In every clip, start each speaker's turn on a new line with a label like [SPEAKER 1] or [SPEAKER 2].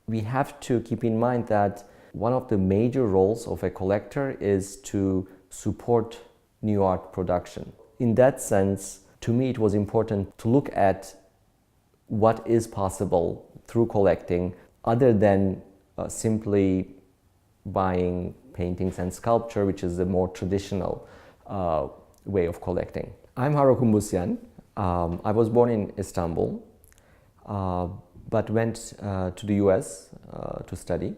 [SPEAKER 1] we have to keep in mind that one of the major roles of a collector is to support new art production. In that sense, to me it was important to look at what is possible through collecting other than simply buying paintings and sculpture, which is the more traditional way of collecting. I'm Haro Cumbusyan. I was born in Istanbul, but went to the US to study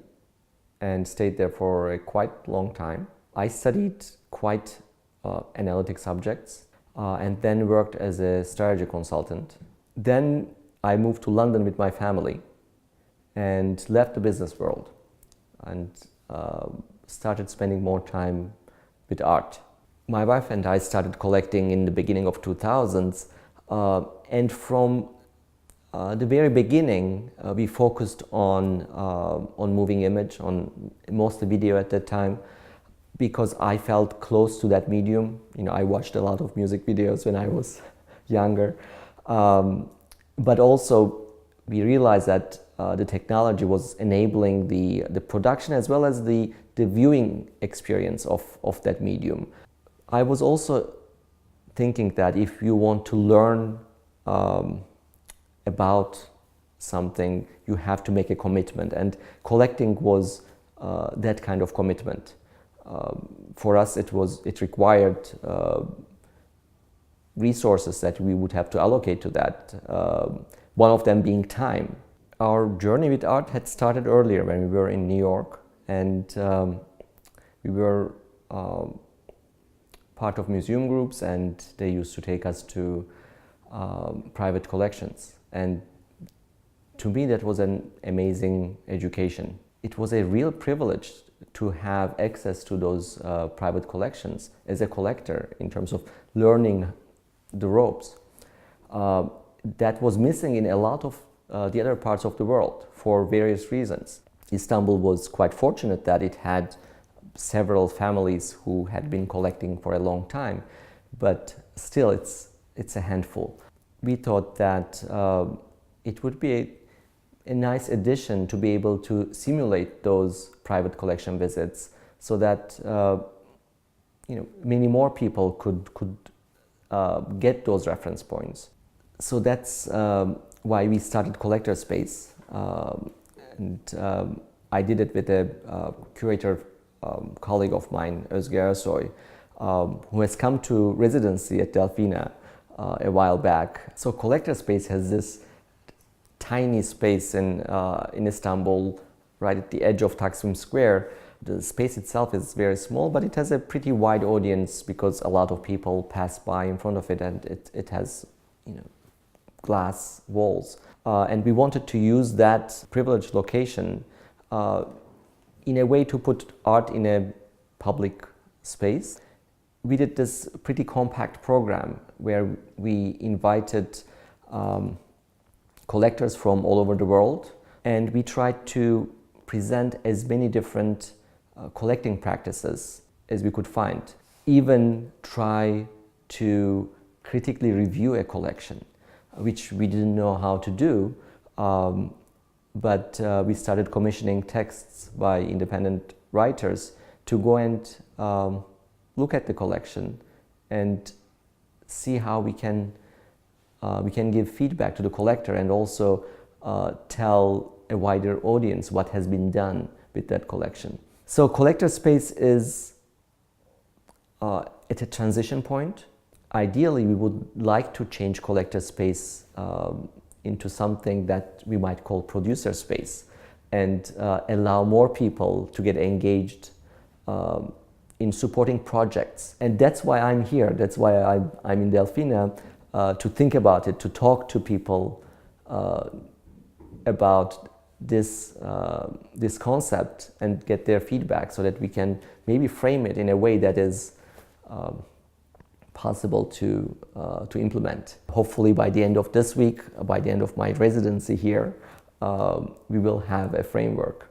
[SPEAKER 1] and stayed there for a quite long time. I studied quite analytic subjects and then worked as a strategy consultant. Then I moved to London with my family and left the business world and started spending more time with art. My wife and I started collecting in the beginning of 2000s, and from the very beginning we focused on moving image, on mostly video at that time, because I felt close to that medium. I watched a lot of music videos when I was younger, but also we realized that the technology was enabling the production as well as the viewing experience of that medium. I was also thinking that if you want to learn about something, you have to make a commitment, and collecting was that kind of commitment. For us, it required resources that we would have to allocate to that, one of them being time. Our journey with art had started earlier when we were in New York, and we were part of museum groups, and they used to take us to private collections. And to me, that was an amazing education. It was a real privilege to have access to those private collections as a collector, in terms of learning the ropes. That was missing in a lot of the other parts of the world for various reasons. Istanbul was quite fortunate that it had several families who had been collecting for a long time, but still it's a handful. We thought that it would be a nice addition to be able to simulate those private collection visits, so that many more people could get those reference points. So that's why we started Collector Space, and I did it with a curator colleague of mine, Özge Ersoy, who has come to residency at Delfina a while back. So Collector Space has this tiny space in Istanbul, right at the edge of Taksim Square. The space itself is very small, but it has a pretty wide audience because a lot of people pass by in front of it, and it has glass walls. And we wanted to use that privileged location in a way to put art in a public space. We did this pretty compact program where we invited collectors from all over the world, and we tried to present as many different collecting practices as we could find. Even try to critically review a collection, which we didn't know how to do, but we started commissioning texts by independent writers to go and look at the collection and see how we can give feedback to the collector, and also tell a wider audience what has been done with that collection. So Collector Space is at a transition point. Ideally, we would like to change Collector Space into something that we might call producer space, and allow more people to get engaged in supporting projects. And that's why I'm here. That's why I'm in Delfina, to think about it, to talk to people about this concept and get their feedback, so that we can maybe frame it in a way that is possible to implement. Hopefully by the end of this week, by the end of my residency here, we will have a framework.